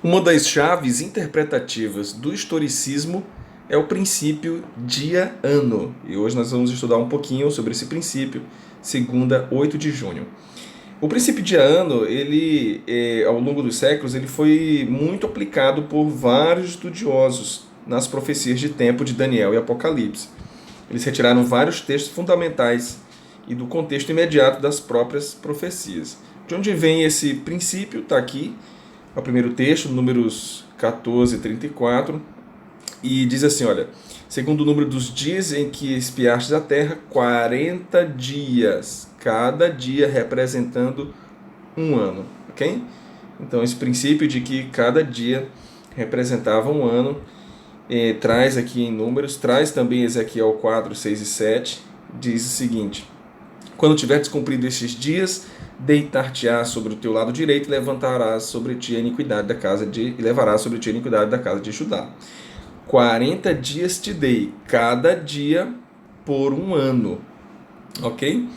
Uma das chaves interpretativas do historicismo é o princípio dia-ano. E hoje nós vamos estudar um pouquinho sobre esse princípio, segunda, 8 de junho. O princípio dia-ano, ele, ao longo dos séculos, ele foi muito aplicado por vários estudiosos nas profecias de tempo de Daniel e Apocalipse. Eles retiraram vários textos fundamentais e do contexto imediato das próprias profecias. De onde vem esse princípio? Está aqui, é o primeiro texto, Números 14, 34, e diz assim, olha, segundo o número dos dias em que espiastes a terra, 40 dias, cada dia representando um ano, ok? Então esse princípio de que cada dia representava um ano, traz aqui em Números, traz também Ezequiel 4, 6 e 7, diz o seguinte: quando tiveres cumprido estes dias, deitar-te-ás sobre o teu lado direito e levantarás sobre ti a iniquidade da casa de e levarás sobre ti a iniquidade da casa de Judá. 40 dias te dei, cada dia por um ano, ok?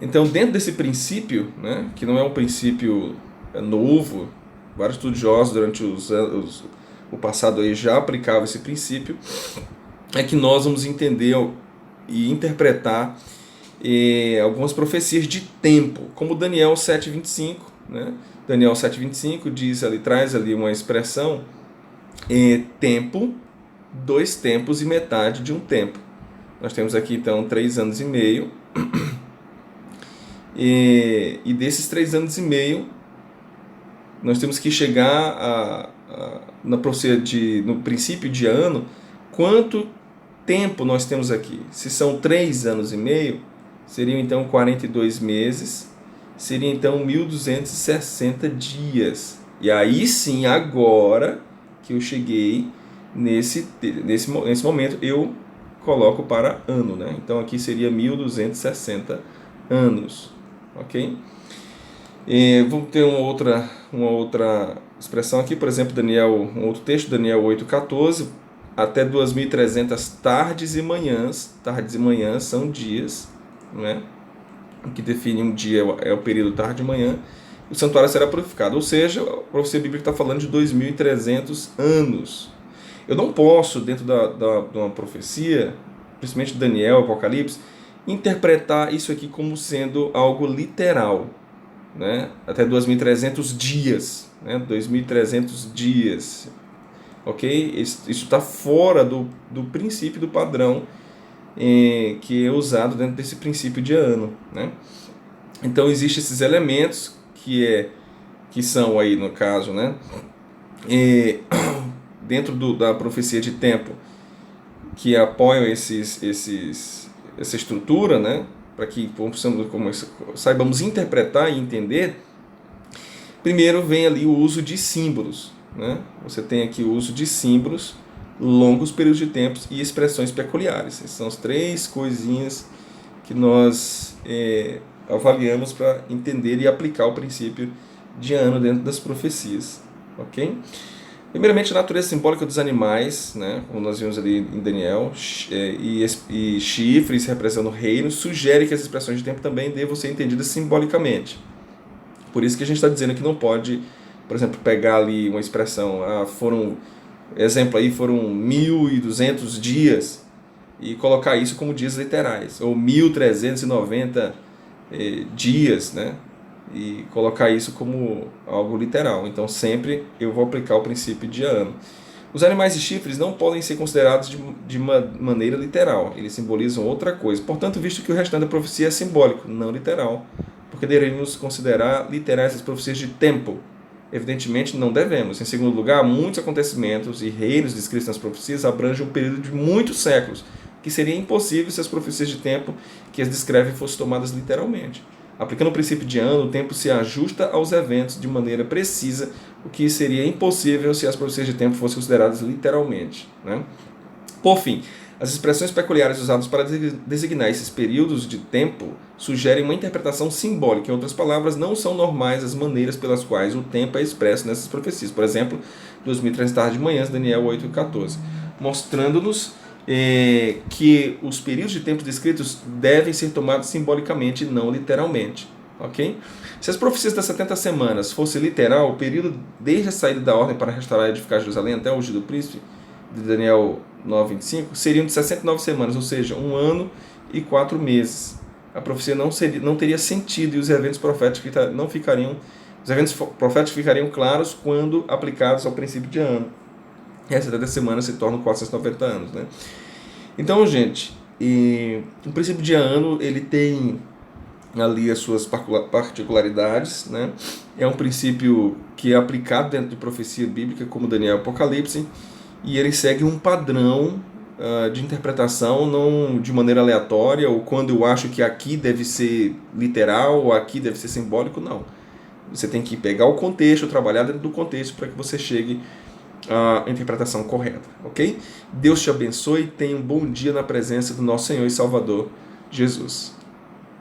Então, dentro desse princípio, né, que não é um princípio novo, vários estudiosos durante o passado aí já aplicavam esse princípio, é que nós vamos entender e interpretar algumas profecias de tempo, como Daniel 7,25, né? Daniel 7,25 diz ali, traz ali uma expressão, tempo, 2 tempos e metade de um tempo. Nós temos aqui então 3 anos e meio, e desses 3 anos e meio, nós temos que chegar no princípio de ano, quanto tempo nós temos aqui. Se são 3 anos e meio, seriam então 42 meses, seriam então 1.260 dias. E aí sim, agora que eu cheguei nesse momento, eu coloco para ano, né? Então aqui seria 1.260 anos, ok? Vamos ter uma outra expressão aqui, por exemplo, um outro texto, Daniel 8,14, até 2.300 tardes e manhãs. Tardes e manhãs são dias, né? O que define um dia é o período tarde e manhã. O santuário será purificado, ou seja, a profecia bíblica está falando de 2.300 anos. Eu não posso, dentro de uma profecia, principalmente Daniel, Apocalipse, interpretar isso aqui como sendo algo literal, né? Até 2.300 dias, né? 2.300 dias, ok? Isso está fora do princípio, do padrão que é usado dentro desse princípio de ano, né? Então existem esses elementos que são aí no caso, né? Dentro da profecia de tempo, que apoiam essa estrutura, né? Para que saibamos interpretar e entender. Primeiro vem ali o uso de símbolos, né? Você tem aqui o uso de símbolos, longos períodos de tempo e expressões peculiares. Essas são as 3 coisinhas que nós avaliamos para entender e aplicar o princípio de ano dentro das profecias, ok? Primeiramente, a natureza simbólica dos animais, né, como nós vimos ali em Daniel, e chifres representando reinos, sugere que as expressões de tempo também devam ser entendidas simbolicamente. Por isso que a gente está dizendo que não pode, por exemplo, pegar ali uma expressão, foram 1.200 dias, e colocar isso como dias literais, ou 1.390 dias, né? E colocar isso como algo literal. Então sempre eu vou aplicar o princípio de ano. Os animais e chifres não podem ser considerados de uma maneira literal, eles simbolizam outra coisa. Portanto, visto que o restante da profecia é simbólico, não literal, porque deveríamos considerar literais as profecias de tempo? Evidentemente não devemos. Em segundo lugar, muitos acontecimentos e reinos descritos nas profecias abrangem um período de muitos séculos, que seria impossível se as profecias de tempo que as descrevem fossem tomadas literalmente. Aplicando o princípio de ano, o tempo se ajusta aos eventos de maneira precisa, o que seria impossível se as profecias de tempo fossem consideradas literalmente, né? Por fim, as expressões peculiares usadas para designar esses períodos de tempo sugerem uma interpretação simbólica. Em outras palavras, não são normais as maneiras pelas quais o tempo é expresso nessas profecias. Por exemplo, 2.300 tardes de manhã, Daniel 8,14, mostrando-nos que os períodos de tempo descritos devem ser tomados simbolicamente e não literalmente, ok? Se as profecias das 70 semanas fosse literal, o período desde a saída da ordem para restaurar e edificar Jerusalém até o ungido do príncipe, de Daniel 9:25, seriam de 69 semanas, ou seja, 1 ano e 4 meses. A profecia não teria sentido e os eventos proféticos não ficariam, os eventos proféticos ficariam claros quando aplicados ao princípio de ano. E as 70 semanas se tornam 490 anos, né? Então, gente, o princípio de ano, ele tem ali as suas particularidades, né? É um princípio que é aplicado dentro de profecia bíblica, como Daniel e Apocalipse, e ele segue um padrão de interpretação, não de maneira aleatória, ou quando eu acho que aqui deve ser literal, ou aqui deve ser simbólico, não. Você tem que pegar o contexto, trabalhar dentro do contexto para que você chegue à interpretação correta, ok? Deus te abençoe e tenha um bom dia na presença do nosso Senhor e Salvador, Jesus.